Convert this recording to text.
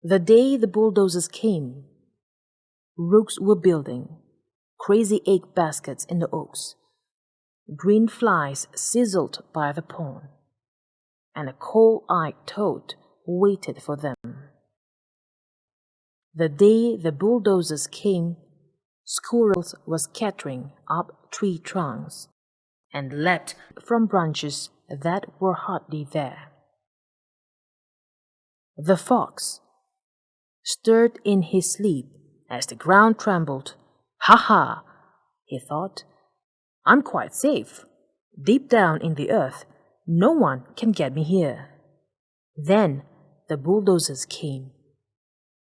The day the bulldozers came, rooks were building crazy egg baskets in the oaks. Green flies sizzled by the pond, and a coal-eyed toad waited for them. The day the bulldozers came, squirrels were scattering up tree trunks and leapt from branches that were hardly there. The fox stirred in his sleep as the ground trembled. "Ha ha!" he thought. "I'm quite safe. Deep down in the earth, no one can get me here." Then the bulldozers came.